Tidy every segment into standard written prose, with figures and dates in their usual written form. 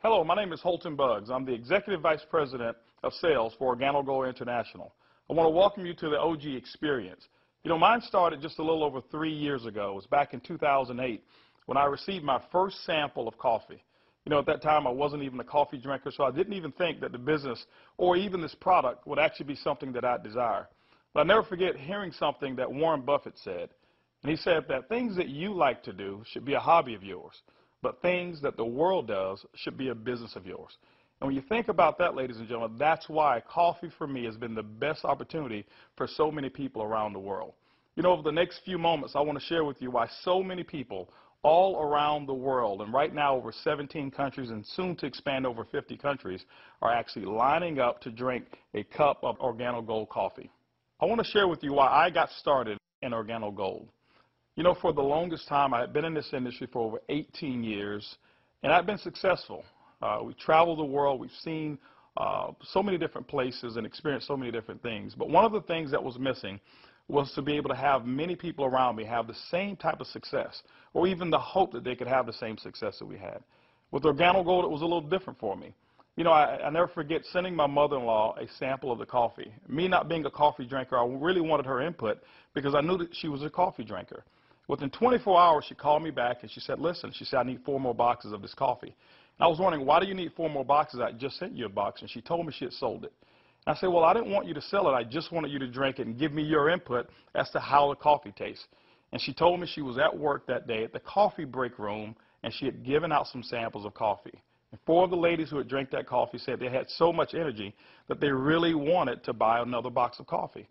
Hello, my name is Holton Buggs. I'm the Executive Vice President of Sales for OrganoGold International. I want to welcome you to the OG experience. You know, mine started just a little over 3 years ago. It was back in 2008 when I received my first sample of coffee. You know, at that time I wasn't even a coffee drinker, so I didn't even think that the business or even this product would actually be something that I'd desire. But I'll never forget hearing something that Warren Buffett said. And he said that things that you like to do should be a hobby of yours, but things that the world does should be a business of yours. And when you think about that, ladies and gentlemen, that's why coffee for me has been the best opportunity for so many people around the world. You know, over the next few moments, I want to share with you why so many people all around the world, and right now over 17 countries and soon to expand over 50 countries, are actually lining up to drink a cup of OrganoGold coffee. I want to share with you why I got started in OrganoGold. You know, for the longest time, I had been in this industry for over 18 years, and I've been successful. We traveled the world. We've seen so many different places and experienced so many different things. But one of the things that was missing was to be able to have many people around me have the same type of success, or even the hope that they could have the same success that we had. With OrganoGold, it was a little different for me. You know, I never forget sending my mother-in-law a sample of the coffee. Me not being a coffee drinker, I really wanted her input because I knew that she was a coffee drinker. Within 24 hours, she called me back and she said, listen, she said, I need 4 more boxes of this coffee. And I was wondering, why do you need 4 more boxes? I just sent you a box. And she told me she had sold it. And I said, well, I didn't want you to sell it. I just wanted you to drink it and give me your input as to how the coffee tastes. And she told me she was at work that day at the coffee break room, and she had given out some samples of coffee. And 4 of the ladies who had drank that coffee said they had so much energy that they really wanted to buy another box of coffee.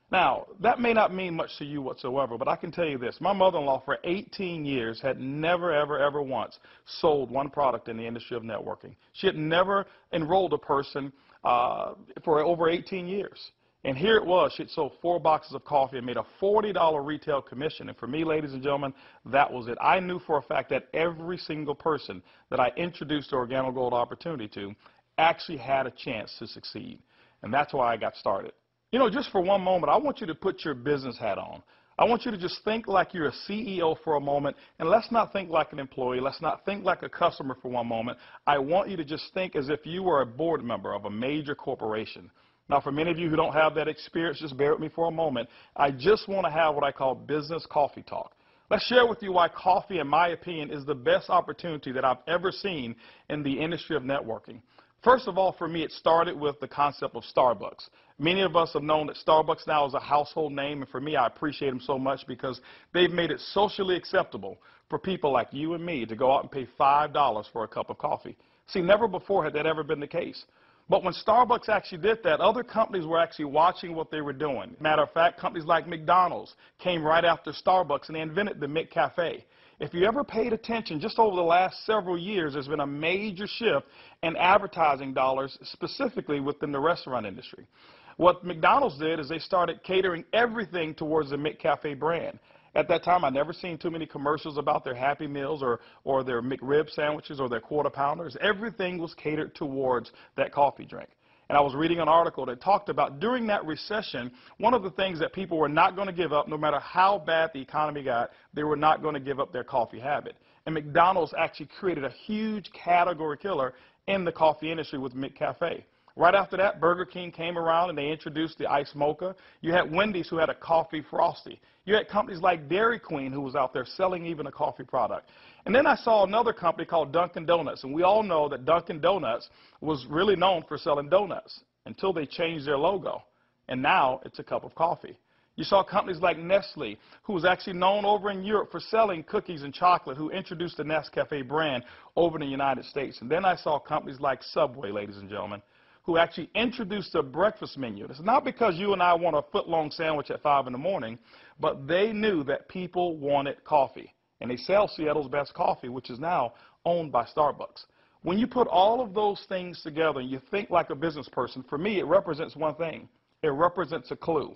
Now, that may not mean much to you whatsoever, but I can tell you this. My mother-in-law for 18 years had never, ever once sold one product in the industry of networking. She had never enrolled a person for over 18 years. And here it was. She had sold 4 boxes of coffee and made a $40 retail commission. And for me, ladies and gentlemen, that was it. I knew for a fact that every single person that I introduced the OrganoGold opportunity to actually had a chance to succeed. And that's why I got started. You know, just for one moment, I want you to put your business hat on. I want you to just think like you're a CEO for a moment, and let's not think like an employee. Let's not think like a customer for one moment. I want you to just think as if you were a board member of a major corporation. Now, for many of you who don't have that experience, just bear with me for a moment. I just want to have what I call business coffee talk. Let's share with you why coffee, in my opinion, is the best opportunity that I've ever seen in the industry of networking. First of all, for me, it started with the concept of Starbucks. Many of us have known that Starbucks now is a household name, and for me, I appreciate them so much because they've made it socially acceptable for people like you and me to go out and pay $5 for a cup of coffee. See, never before had that ever been the case. But when Starbucks actually did that, other companies were actually watching what they were doing. Matter of fact, companies like McDonald's came right after Starbucks, and they invented the McCafe. If you ever paid attention, just over the last several years, there's been a major shift in advertising dollars, specifically within the restaurant industry. What McDonald's did is they started catering everything towards the McCafe brand. At that time, I'd never seen too many commercials about their Happy Meals or their McRib sandwiches or their Quarter Pounders. Everything was catered towards that coffee drink. And I was reading an article that talked about during that recession, one of the things that people were not going to give up, no matter how bad the economy got, they were not going to give up their coffee habit. And McDonald's actually created a huge category killer in the coffee industry with McCafe. Right after that, Burger King came around and they introduced the Iced Mocha. You had Wendy's who had a coffee frosty. You had companies like Dairy Queen who was out there selling even a coffee product. And then I saw another company called Dunkin' Donuts, and we all know that Dunkin' Donuts was really known for selling donuts until they changed their logo, and now it's a cup of coffee. You saw companies like Nestle, who was actually known over in Europe for selling cookies and chocolate, who introduced the Nescafe brand over in the United States. And then I saw companies like Subway, ladies and gentlemen, who actually introduced a breakfast menu. It's not because you and I want a foot-long sandwich at 5 in the morning, but they knew that people wanted coffee. And they sell Seattle's best coffee, which is now owned by Starbucks. When you put all of those things together and you think like a business person, for me, it represents one thing. It represents a clue.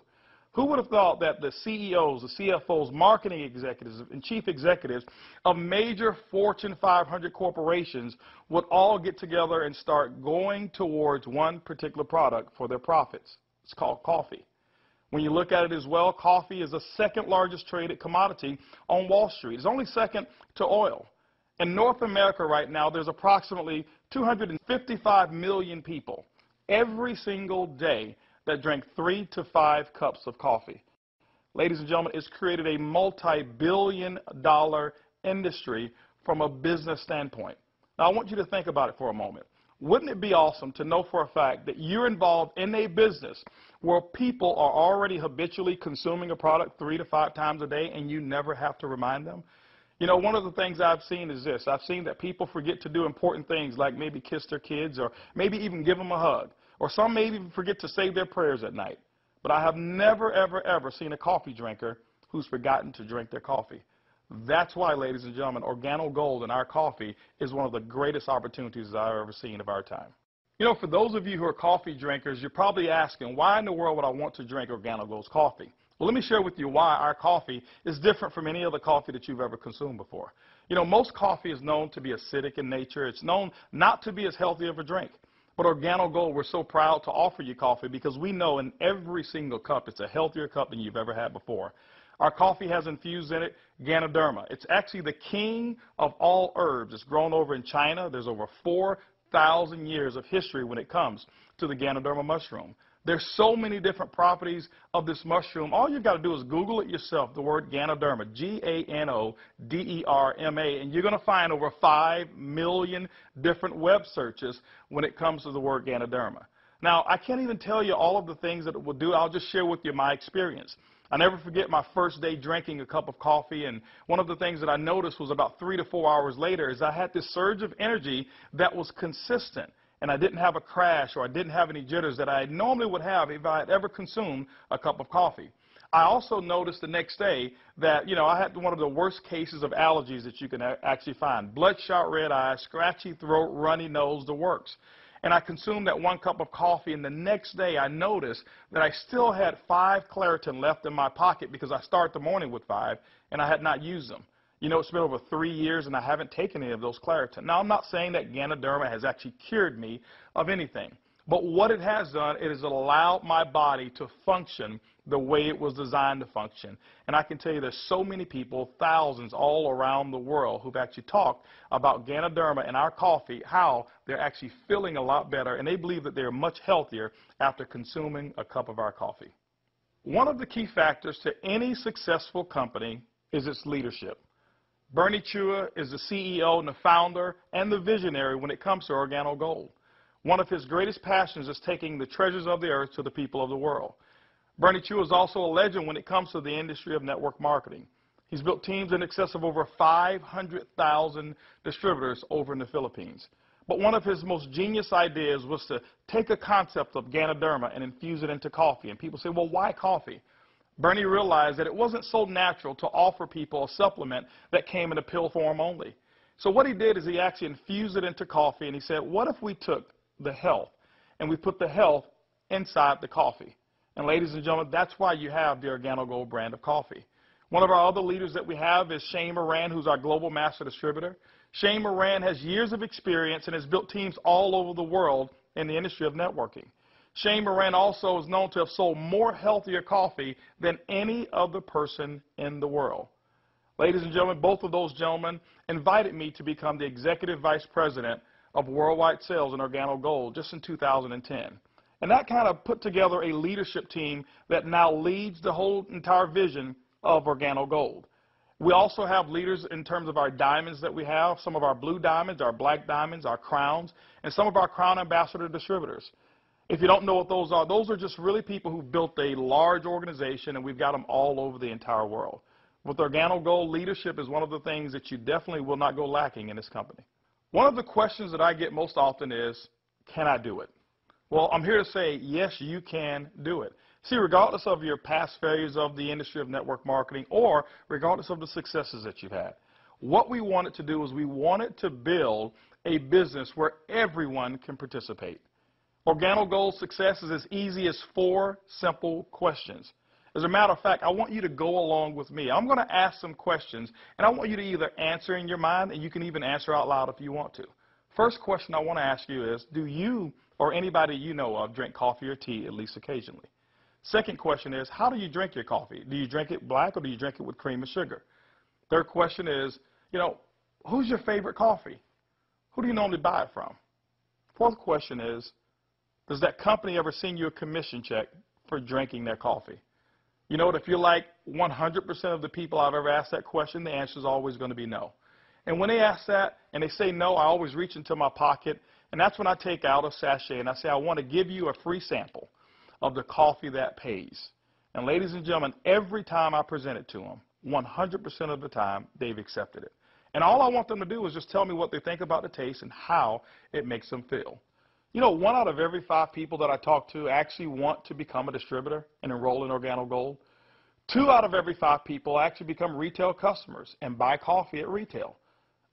Who would have thought that the CEOs, the CFOs, marketing executives, and chief executives of major Fortune 500 corporations would all get together and start going towards one particular product for their profits? It's called coffee. When you look at it as well, coffee is the second largest traded commodity on Wall Street. It's only second to oil. In North America right now, there's approximately 255 million people every single day that drink 3 to 5 cups of coffee. Ladies and gentlemen, it's created a multi-billion-dollar industry from a business standpoint. Now, I want you to think about it for a moment. Wouldn't it be awesome to know for a fact that you're involved in a business where people are already habitually consuming a product 3 to 5 times a day and you never have to remind them? You know, one of the things I've seen is this. I've seen that people forget to do important things like maybe kiss their kids or maybe even give them a hug. Or some may even forget to say their prayers at night. But I have never, ever, ever seen a coffee drinker who's forgotten to drink their coffee. That's why, ladies and gentlemen, Organo Gold in our coffee is one of the greatest opportunities I've ever seen of our time. You know, for those of you who are coffee drinkers, you're probably asking, why in the world would I want to drink Organo Gold's coffee? Well, let me share with you why our coffee is different from any other coffee that you've ever consumed before. You know, most coffee is known to be acidic in nature. It's known not to be as healthy of a drink. But Organo Gold, we're so proud to offer you coffee because we know in every single cup it's a healthier cup than you've ever had before. Our coffee has infused in it Ganoderma. It's actually the king of all herbs. It's grown over in China. There's over 4,000 years of history when it comes to the Ganoderma mushroom. There's so many different properties of this mushroom. All you've got to do is Google it yourself, the word Ganoderma, G-A-N-O-D-E-R-M-A, and you're going to find over 5 million different web searches when it comes to the word Ganoderma. Now, I can't even tell you all of the things that it will do. I'll just share with you my experience. I never forget my first day drinking a cup of coffee, and one of the things that I noticed was about 3 to 4 hours later is I had this surge of energy that was consistent. And I didn't have a crash or I didn't have any jitters that I normally would have if I had ever consumed a cup of coffee. I also noticed the next day that, you know, I had one of the worst cases of allergies that you can actually find. Bloodshot red eyes, scratchy throat, runny nose, the works. And I consumed that 1 cup of coffee, and the next day I noticed that I still had 5 Claritin left in my pocket because I start the morning with 5, and I had not used them. You know, it's been over 3 years, and I haven't taken any of those Claritin. Now, I'm not saying that Ganoderma has actually cured me of anything. But what it has done, it has allowed my body to function the way it was designed to function. And I can tell you there's so many people, thousands all around the world, who've actually talked about Ganoderma and our coffee, how they're actually feeling a lot better, and they believe that they're much healthier after consuming a cup of our coffee. One of the key factors to any successful company is its leadership. Bernie Chua is the CEO and the founder and the visionary when it comes to Organo Gold. One of his greatest passions is taking the treasures of the earth to the people of the world. Bernie Chua is also a legend when it comes to the industry of network marketing. He's built teams in excess of over 500,000 distributors over in the Philippines. But one of his most genius ideas was to take a concept of Ganoderma and infuse it into coffee. And people say, well, why coffee? Bernie realized that it wasn't so natural to offer people a supplement that came in a pill form only. So what he did is he actually infused it into coffee, and he said, what if we took the health and we put the health inside the coffee? And ladies and gentlemen, that's why you have the Organo Gold brand of coffee. One of our other leaders that we have is Shane Moran, who's our global master distributor. Shane Moran has years of experience and has built teams all over the world in the industry of networking. Shane Moran also is known to have sold more healthier coffee than any other person in the world. Ladies and gentlemen, both of those gentlemen invited me to become the Executive Vice President of Worldwide Sales in Organo Gold just in 2010. And that kind of put together a leadership team that now leads the whole entire vision of Organo Gold. We also have leaders in terms of our diamonds that we have, some of our blue diamonds, our black diamonds, our crowns, and some of our crown ambassador distributors. If you don't know what those are just really people who built a large organization, and we've got them all over the entire world. With Organo Gold, leadership is one of the things that you definitely will not go lacking in this company. One of the questions that I get most often is, can I do it? Well, I'm here to say, yes, you can do it. See, regardless of your past failures of the industry of network marketing or regardless of the successes that you've had, what we wanted to do is we wanted to build a business where everyone can participate. Organo Gold's success is as easy as 4 simple questions. As a matter of fact, I want you to go along with me. I'm going to ask some questions, and I want you to either answer in your mind, and you can even answer out loud if you want to. First question I want to ask you is, do you or anybody you know of drink coffee or tea at least occasionally? Second question is, how do you drink your coffee? Do you drink it black or do you drink it with cream and sugar? Third question is, Who's your favorite coffee? Who do you normally buy it from? Fourth question is, does that company ever send you a commission check for drinking their coffee? You know what, if you're like 100% of the people I've ever asked that question, the answer is always going to be no. And when they ask that and they say no, I always reach into my pocket, and that's when I take out a sachet and I say, I want to give you a free sample of the coffee that pays. And ladies and gentlemen, every time I present it to them, 100% of the time, they've accepted it. And all I want them to do is just tell me what they think about the taste and how it makes them feel. You know, 1 out of every 5 people that I talk to actually want to become a distributor and enroll in OrganoGold. 2 out of every 5 people actually become retail customers and buy coffee at retail.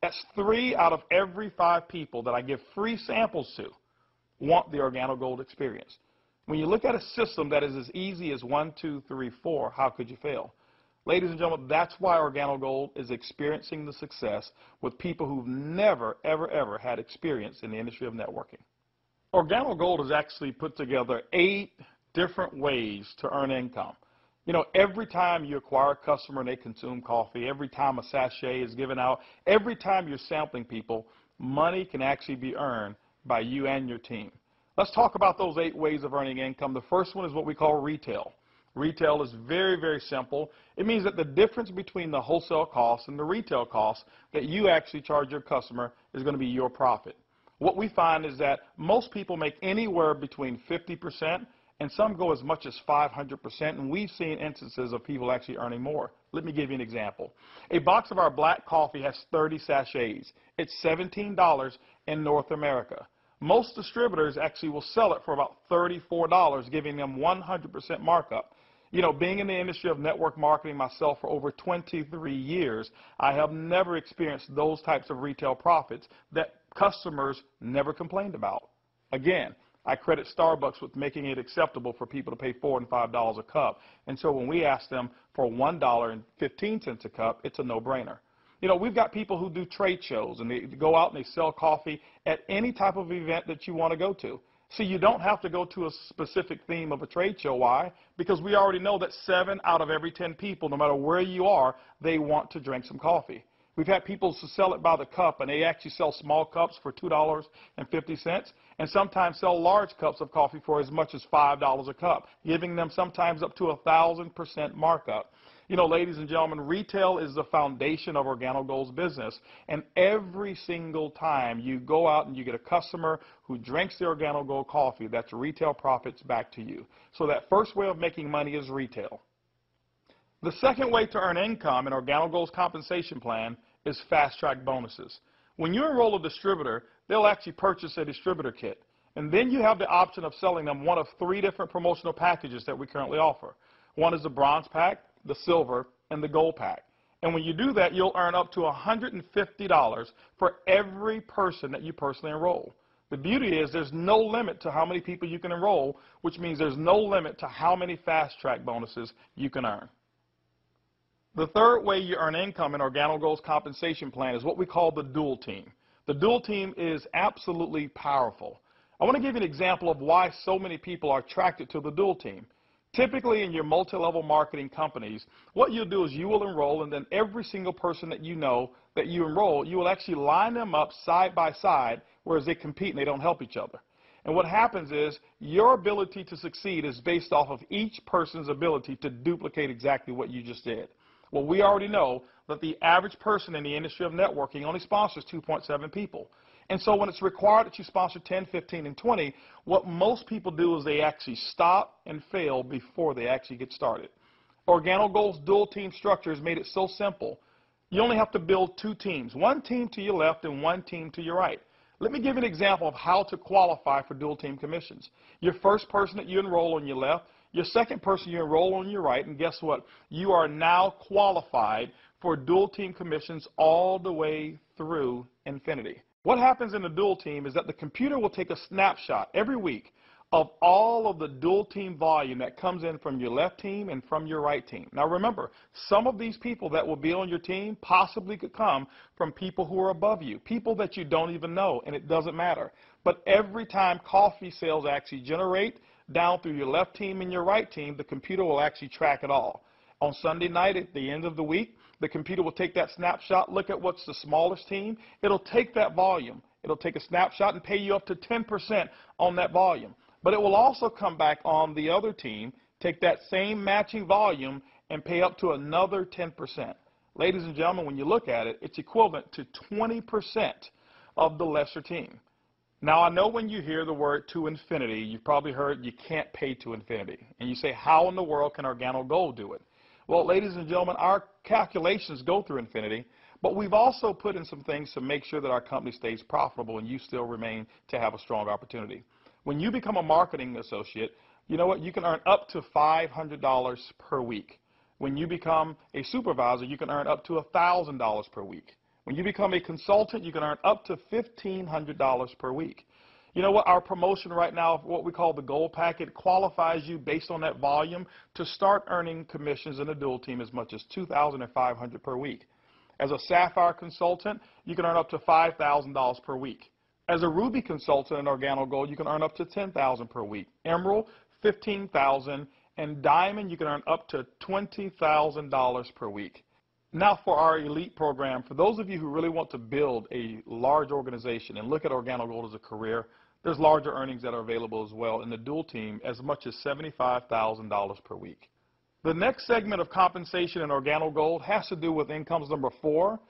That's 3 out of every 5 people that I give free samples to want the OrganoGold experience. When you look at a system that is as easy as 1, 2, 3, 4, how could you fail? Ladies and gentlemen, that's why OrganoGold is experiencing the success with people who've never, ever, ever had experience in the industry of networking. OrganoGold has actually put together 8 different ways to earn income. You know, every time you acquire a customer and they consume coffee, every time a sachet is given out, every time you're sampling people, money can actually be earned by you and your team. Let's talk about those 8 ways of earning income. The first one is what we call retail. Retail is very, very simple. It means that the difference between the wholesale cost and the retail cost that you actually charge your customer is going to be your profit. What we find is that most people make anywhere between 50% and some go as much as 500%, and we've seen instances of people actually earning more. Let me give you an example. A box of our black coffee has 30 sachets. It's $17 in North America. Most distributors actually will sell it for about $34, giving them 100% markup. You know, being in the industry of network marketing myself for over 23 years, I have never experienced those types of retail profits that customers never complained about. Again, I credit Starbucks with making it acceptable for people to pay $4 and $5 a cup. And so when we ask them for $1.15 a cup, it's a no-brainer. You know, we've got people who do trade shows, and they go out and they sell coffee at any type of event that you want to go to. See, you don't have to go to a specific theme of a trade show. Why? Because we already know that 7 out of every 10 people, no matter where you are, they want to drink some coffee. We've had people who sell it by the cup, and they actually sell small cups for $2.50, and sometimes sell large cups of coffee for as much as $5 a cup, giving them sometimes up to 1,000% markup. You know, ladies and gentlemen, retail is the foundation of OrganoGold's business, and every single time you go out and you get a customer who drinks the OrganoGold coffee, that's retail profits back to you. So that first way of making money is retail. The second way to earn income in OrganoGold's compensation plan is fast-track bonuses. When you enroll a distributor, they'll actually purchase a distributor kit, and then you have the option of selling them one of 3 different promotional packages that we currently offer. One is the bronze pack, the silver, and the gold pack. And when you do that, you'll earn up to $150 for every person that you personally enroll. The beauty is there's no limit to how many people you can enroll, which means there's no limit to how many fast-track bonuses you can earn. The third way you earn income in OrganoGold's compensation plan is what we call the dual team. The dual team is absolutely powerful. I want to give you an example of why so many people are attracted to the dual team. Typically in your multi-level marketing companies, what you'll do is you will enroll, and then every single person that you know that you enroll, you will actually line them up side by side, whereas they compete and they don't help each other. And what happens is your ability to succeed is based off of each person's ability to duplicate exactly what you just did. Well, we already know that the average person in the industry of networking only sponsors 2.7 people. And so when it's required that you sponsor 10, 15, and 20, what most people do is they actually stop and fail before they actually get started. OrganoGold's dual team structure has made it so simple. You only have to build 2 teams, 1 team to your left and 1 team to your right. Let me give you an example of how to qualify for dual team commissions. Your first person that you enroll on your left, your second person you enroll on your right, and guess what? You are now qualified for dual team commissions all the way through infinity. What happens in the dual team is that the computer will take a snapshot every week of all of the dual team volume that comes in from your left team and from your right team. Now remember, some of these people that will be on your team possibly could come from people who are above you, people that you don't even know, and it doesn't matter. But every time coffee sales actually generate down through your left team and your right team, the computer will actually track it all. On Sunday night at the end of the week, The computer will take that snapshot, look at what's the smallest team. It'll take that volume. It'll take a snapshot and pay you up to 10% on that volume. But it will also come back on the other team, take that same matching volume, and pay up to another 10%. Ladies and gentlemen, when you look at it, it's equivalent to 20% of the lesser team. Now, I know when you hear the word to infinity, you've probably heard you can't pay to infinity. And you say, how in the world can OrganoGold do it? Well, ladies and gentlemen, our calculations go through infinity, but we've also put in some things to make sure that our company stays profitable and you still remain to have a strong opportunity. When you become a marketing associate, you know what? You can earn up to $500 per week. When you become a supervisor, you can earn up to $1,000 per week. When you become a consultant, you can earn up to $1,500 per week. You know what? Our promotion right now, what we call the gold packet, qualifies you based on that volume to start earning commissions in a dual team as much as $2,500 per week. As a Sapphire consultant, you can earn up to $5,000 per week. As a Ruby consultant in OrganoGold, you can earn up to $10,000 per week. Emerald, $15,000, and Diamond, you can earn up to $20,000 per week. Now for our elite program, for those of you who really want to build a large organization and look at OrganoGold as a career, there's larger earnings that are available as well in the dual team, as much as $75,000 per week. The next segment of compensation in OrganoGold has to do with incomes number 4,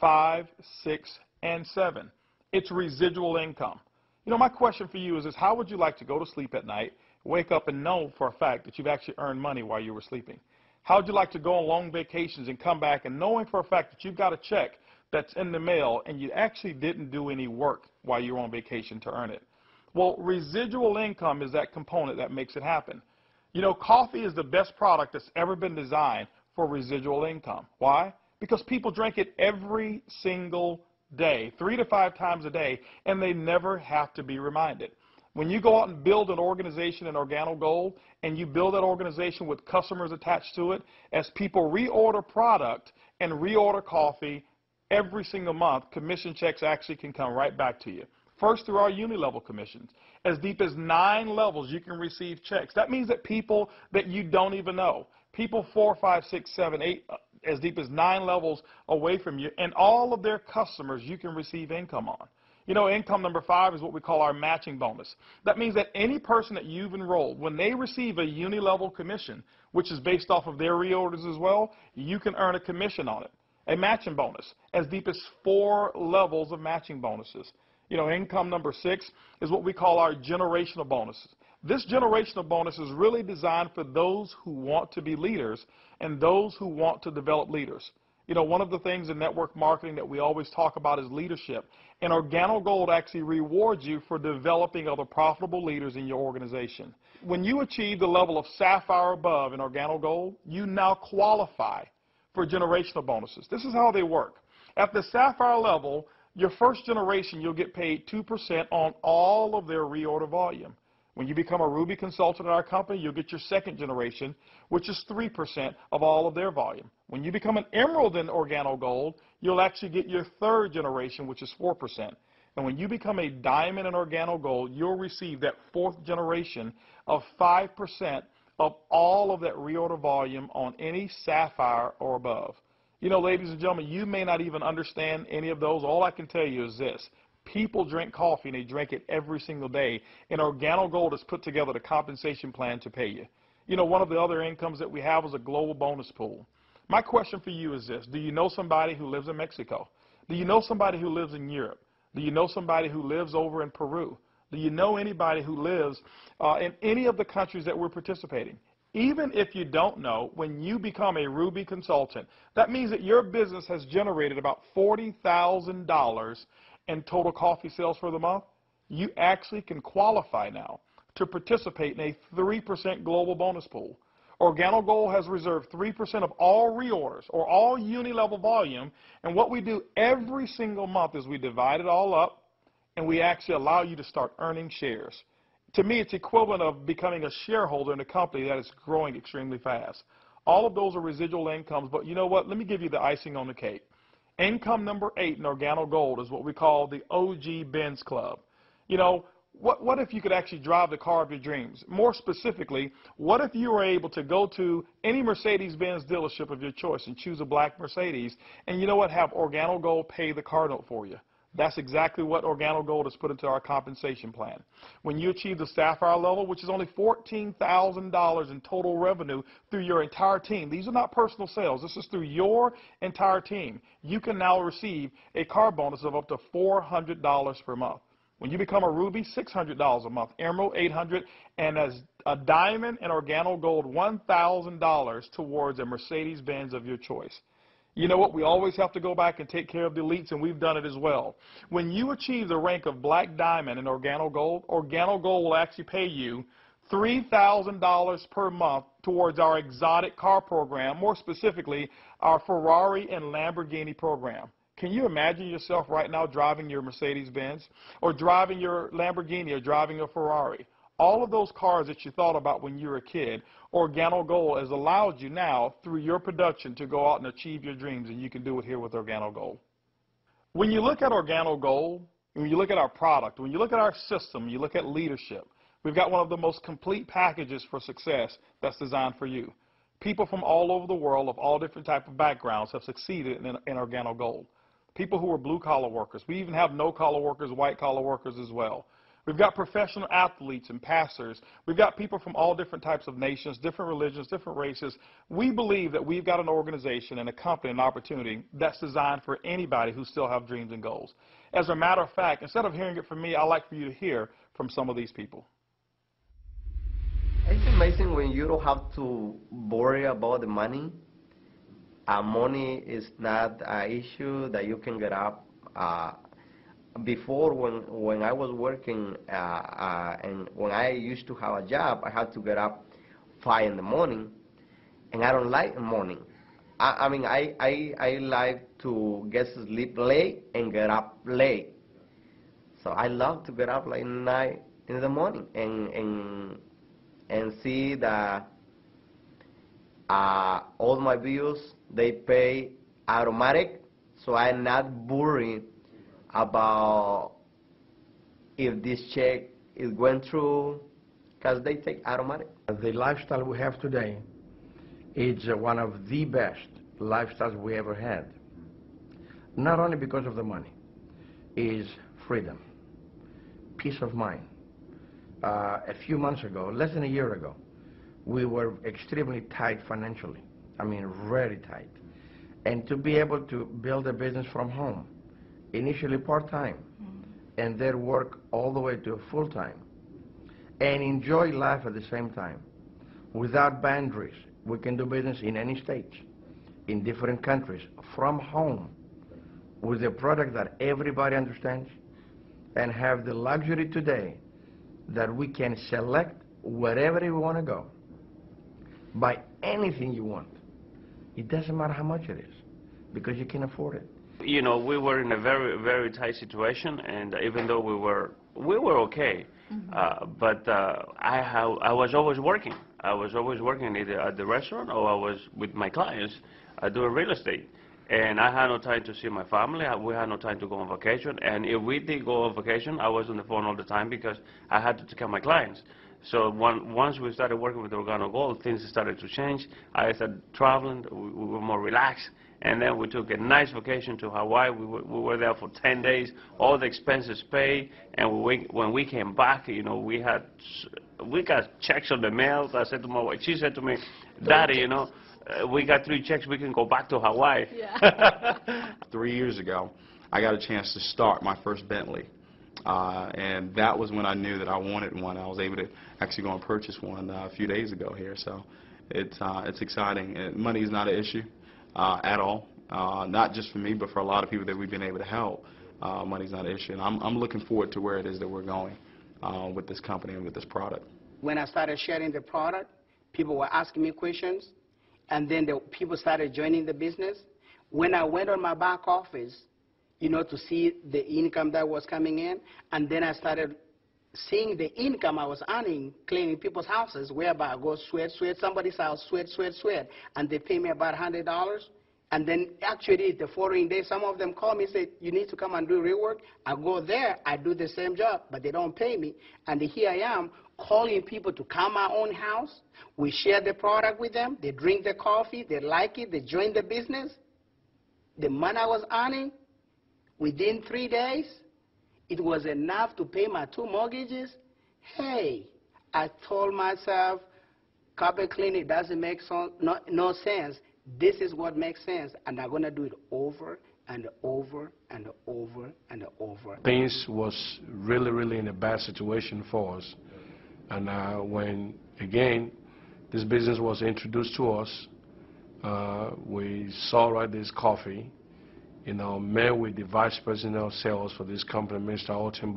5, 6, and 7. It's residual income. You know, my question for you is how would you like to go to sleep at night, wake up and know for a fact that you've actually earned money while you were sleeping? How would you like to go on long vacations and come back and knowing for a fact that you've got a check that's in the mail and you actually didn't do any work while you were on vacation to earn it? Well, residual income is that component that makes it happen. You know, coffee is the best product that's ever been designed for residual income. Why? Because people drink it every single day, 3 to 5 times a day, and they never have to be reminded. When you go out and build an organization in OrganoGold and you build that organization with customers attached to it, as people reorder product and reorder coffee every single month, commission checks actually can come right back to you. First, through our uni-level commissions. As deep as 9 levels, you can receive checks. That means that people that you don't even know, people 4, 5, 6, 7, 8, as deep as 9 levels away from you, and all of their customers you can receive income on. You know, income number 5 is what we call our matching bonus. That means that any person that you've enrolled, when they receive a uni-level commission, which is based off of their reorders as well, you can earn a commission on it. A matching bonus, as deep as 4 levels of matching bonuses. You know, income number 6 is what we call our generational bonuses. This generational bonus is really designed for those who want to be leaders and those who want to develop leaders. You know, one of the things in network marketing that we always talk about is leadership. And OrganoGold actually rewards you for developing other profitable leaders in your organization. When you achieve the level of Sapphire above in OrganoGold, you now qualify for generational bonuses. This is how they work. At the Sapphire level, your first generation, you'll get paid 2% on all of their reorder volume. When you become a Ruby consultant in our company, you'll get your second generation, which is 3% of all of their volume. When you become an Emerald in OrganoGold, you'll actually get your third generation, which is 4%. And when you become a Diamond in OrganoGold, you'll receive that fourth generation of 5% of all of that reorder volume on any Sapphire or above. You know, ladies and gentlemen, you may not even understand any of those. All I can tell you is this. People drink coffee, and they drink it every single day. And OrganoGold has put together the compensation plan to pay you. You know, one of the other incomes that we have is a global bonus pool. My question for you is this. Do you know somebody who lives in Mexico? Do you know somebody who lives in Europe? Do you know somebody who lives over in Peru? Do you know anybody who lives in any of the countries that we're participating? Even if you don't know, when you become a Ruby consultant, that means that your business has generated about $40,000 in total coffee sales for the month. You actually can qualify now to participate in a 3% global bonus pool. OrganoGold has reserved 3% of all reorders or all uni-level volume, and what we do every single month is we divide it all up, and we actually allow you to start earning shares. To me, it's equivalent of becoming a shareholder in a company that is growing extremely fast. All of those are residual incomes, but you know what? Let me give you the icing on the cake. Income number 8 in OrganoGold is what we call the OG Benz Club. You know, what if you could actually drive the car of your dreams? More specifically, what if you were able to go to any Mercedes-Benz dealership of your choice and choose a black Mercedes, and you know what, have Organo Gold pay the car note for you? That's exactly what Organo Gold has put into our compensation plan. When you achieve the Sapphire level, which is only $14,000 in total revenue through your entire team, these are not personal sales, this is through your entire team, you can now receive a car bonus of up to $400 per month. When you become a Ruby, $600 a month, Emerald, $800, and as a Diamond and Organo Gold, $1,000 towards a Mercedes-Benz of your choice. You know what? We always have to go back and take care of the elites, and we've done it as well. When you achieve the rank of Black Diamond in Organo Gold will actually pay you $3,000 per month towards our exotic car program, more specifically, our Ferrari and Lamborghini program. Can you imagine yourself right now driving your Mercedes-Benz or driving your Lamborghini or driving a Ferrari? All of those cars that you thought about when you were a kid, Organo Gold has allowed you now, through your production, to go out and achieve your dreams, and you can do it here with Organo Gold. When you look at Organo Gold, when you look at our product, when you look at our system, you look at leadership, we've got one of the most complete packages for success that's designed for you. People from all over the world of all different types of backgrounds have succeeded in Organo Gold. People who are blue-collar workers. We even have no-collar workers, white-collar workers as well. We've got professional athletes and pastors. We've got people from all different types of nations, different religions, different races. We believe that we've got an organization and a company, an opportunity that's designed for anybody who still have dreams and goals. As a matter of fact, instead of hearing it from me, I'd like for you to hear from some of these people. It's amazing when you don't have to worry about the money. Money is not an issue that you can get up. Before, when I was working and when I used to have a job, I had to get up 5 in the morning, and I don't like the morning. I mean, I like to get to sleep late and get up late. So I love to get up like 9 in the morning and see that all my bills, they pay automatic, so I'm not worried about if this check is going through, because they take automatic. The lifestyle we have today is one of the best lifestyles we ever had. Not only because of the money, is freedom, peace of mind. A few months ago, less than a year ago, we were extremely tight financially. I mean, very tight. And to be able to build a business from home, initially part-time, and then work all the way to full-time, and enjoy life at the same time, without boundaries. We can do business in any state, in different countries, from home, with a product that everybody understands, and have the luxury today that we can select wherever we want to go, buy anything you want. It doesn't matter how much it is, because you can afford it. You know, we were in a very, very tight situation, and even though we were okay, but I was always working. I was always working either at the restaurant or I was with my clients doing real estate. And I had no time to see my family. We had no time to go on vacation. And if we did go on vacation, I was on the phone all the time because I had to take care of my clients. So once we started working with Organo Gold, things started to change. I started traveling. We were more relaxed. And then we took a nice vacation to Hawaii. We were there for 10 days, all the expenses paid. And when we came back, you know, we got checks on the mail. I said to my wife, she said to me, Daddy, you know, we got 3 checks, we can go back to Hawaii. Yeah. 3 years ago, I got a chance to start my first Bentley. And that was when I knew that I wanted one. I was able to actually go and purchase one a few days ago here. So it's exciting. Money is not an issue at all, not just for me, but for a lot of people that we've been able to help. Money's not an issue. And I'm looking forward to where it is that we're going with this company and with this product. When I started sharing the product, people were asking me questions, and then the people started joining the business. When I went on my back office, you know, to see the income that was coming in, and then I started seeing the income I was earning cleaning people's houses, whereby I go sweat, somebody's house, sweat, and they pay me about $100. And then actually the following day, some of them call me and say, you need to come and do rework. I go there, I do the same job, but they don't pay me. And here I am calling people to come our own house. We share the product with them. They drink the coffee. They like it. They join the business. The money I was earning, within 3 days, it was enough to pay my 2 mortgages. Hey, I told myself, carpet cleaning doesn't make no sense. This is what makes sense, and I'm going to do it over and over and over and over. Things was really in a bad situation for us. And when, again, this business was introduced to us, we saw this coffee, met with the vice president of sales for this company, Mr. Holton.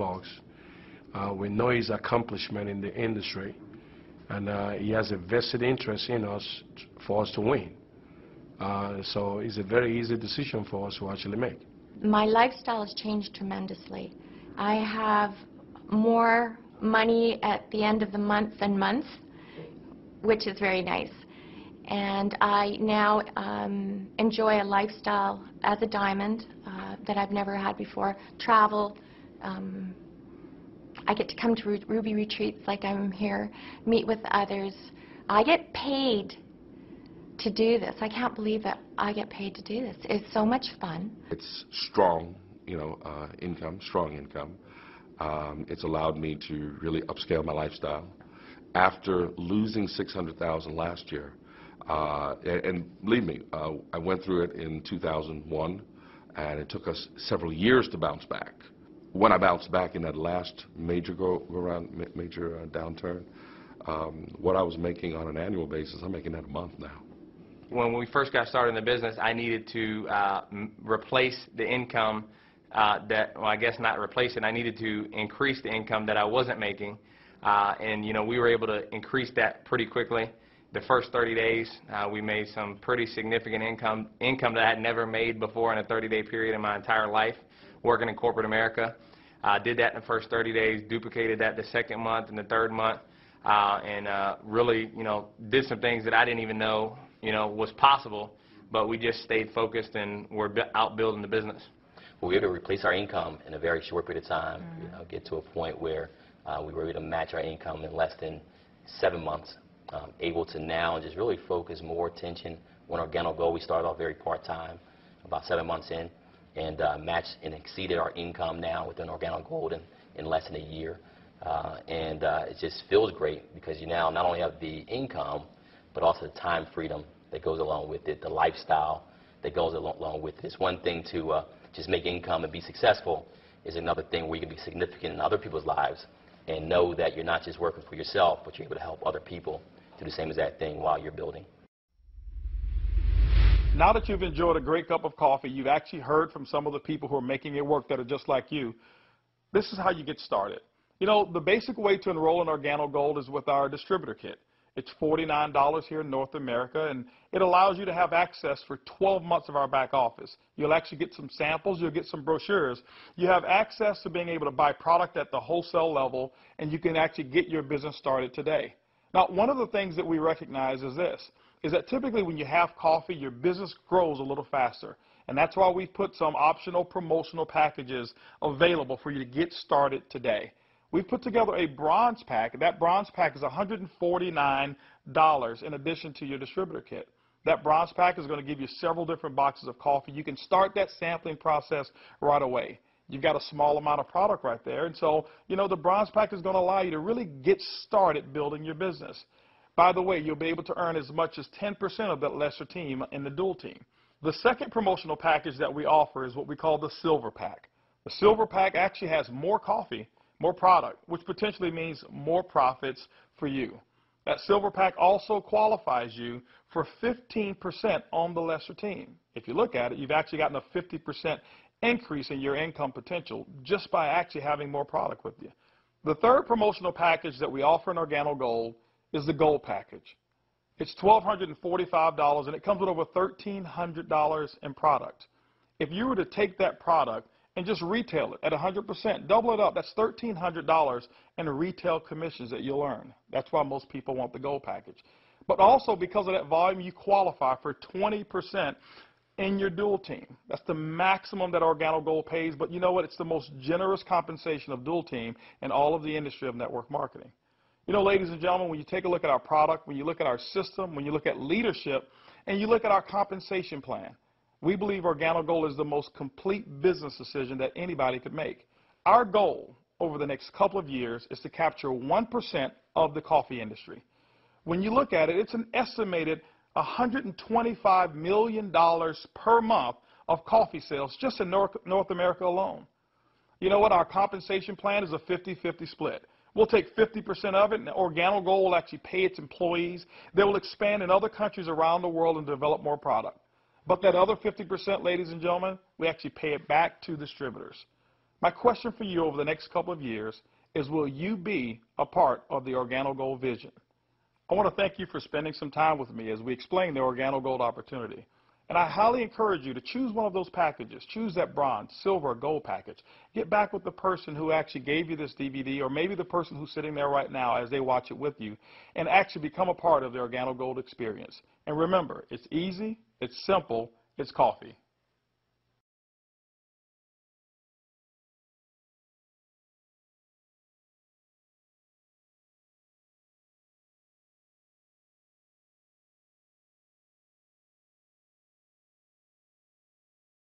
We know his accomplishment in the industry, and he has a vested interest in us for us to win. So it's a very easy decision for us to actually make. My lifestyle has changed tremendously. I have more money at the end of the month than months, which is very nice. And I now enjoy a lifestyle as a diamond that I've never had before. Travel. I get to come to Ruby retreats like I'm here, meet with others. I get paid to do this. I can't believe that I get paid to do this. It's so much fun. It's strong, income, strong income. It's allowed me to really upscale my lifestyle. After losing $600,000 last year, and believe me, I went through it in 2001, and it took us several years to bounce back. When I bounced back in that last major downturn, what I was making on an annual basis, I'm making that a month now. When we first got started in the business, I needed to replace the income well, I guess not replace it. I needed to increase the income that I wasn't making, and we were able to increase that pretty quickly. The first 30 days, we made some pretty significant income that I had never made before in a 30-day period in my entire life working in corporate America. Did that in the first 30 days, duplicated that the second month and the third month, and really, did some things that I didn't even know was possible, but we just stayed focused and we're out building the business. Well, we were able to replace our income in a very short period of time, get to a point where we were able to match our income in less than 7 months, able to now just really focus more attention on Organic Gold. We started off very part-time, about 7 months in, and matched and exceeded our income now within Organic Gold in less than a year. And it just feels great because you now not only have the income, but also the time freedom that goes along with it, the lifestyle that goes along with it. It's one thing to just make income and be successful. Is another thing where you can be significant in other people's lives and know that you're not just working for yourself, but you're able to help other people do the same exact thing while you're building. Now that you've enjoyed a great cup of coffee, you've actually heard from some of the people who are making it work that are just like you. This is how you get started. The basic way to enroll in Organic Gold is with our distributor kit. It's $49 here in North America, and it allows you to have access for 12 months of our back office. You'll actually get some samples, you'll get some brochures. You have access to being able to buy product at the wholesale level, and you can actually get your business started today. Now, one of the things that we recognize is this, is that typically when you have coffee, your business grows a little faster. And that's why we've put some optional promotional packages available for you to get started today. We've put together a bronze pack. That bronze pack is $149 in addition to your distributor kit. That bronze pack is going to give you several different boxes of coffee. You can start that sampling process right away. You've got a small amount of product right there. And so, the bronze pack is going to allow you to really get started building your business. By the way, you'll be able to earn as much as 10% of that lesser team in the dual team. The second promotional package that we offer is what we call the silver pack. The silver pack actually has more coffee, more product, which potentially means more profits for you. That silver pack also qualifies you for 15% on the lesser team. If you look at it, you've actually gotten a 50% increase in your income potential just by actually having more product with you. The third promotional package that we offer in Organic Gold is the Gold package. It's $1,245, and it comes with over $1,300 in product. If you were to take that product and just retail it at 100%, double it up, that's $1,300 in retail commissions that you'll earn. That's why most people want the Gold package. But also because of that volume, you qualify for 20% in your dual team. That's the maximum that Organo Gold pays, but you know what? It's the most generous compensation of dual team in all of the industry of network marketing. You know, ladies and gentlemen, when you take a look at our product, when you look at our system, when you look at leadership, and you look at our compensation plan, we believe Organo Gold is the most complete business decision that anybody could make. Our goal over the next couple of years is to capture 1% of the coffee industry. When you look at it, it's an estimated $125 million per month of coffee sales just in North America alone. You know what? Our compensation plan is a 50-50 split. We'll take 50% of it, and Organo Gold will actually pay its employees. They will expand in other countries around the world and develop more product. But that other 50%, ladies and gentlemen, we actually pay it back to distributors. My question for you over the next couple of years is, will you be a part of the Organo Gold vision? I want to thank you for spending some time with me as we explain the Organo Gold opportunity. And I highly encourage you to choose one of those packages. Choose that bronze, silver, or gold package. Get back with the person who actually gave you this DVD, or maybe the person who's sitting there right now as they watch it with you, and actually become a part of the Organo Gold experience. And remember, it's easy, it's simple, it's coffee.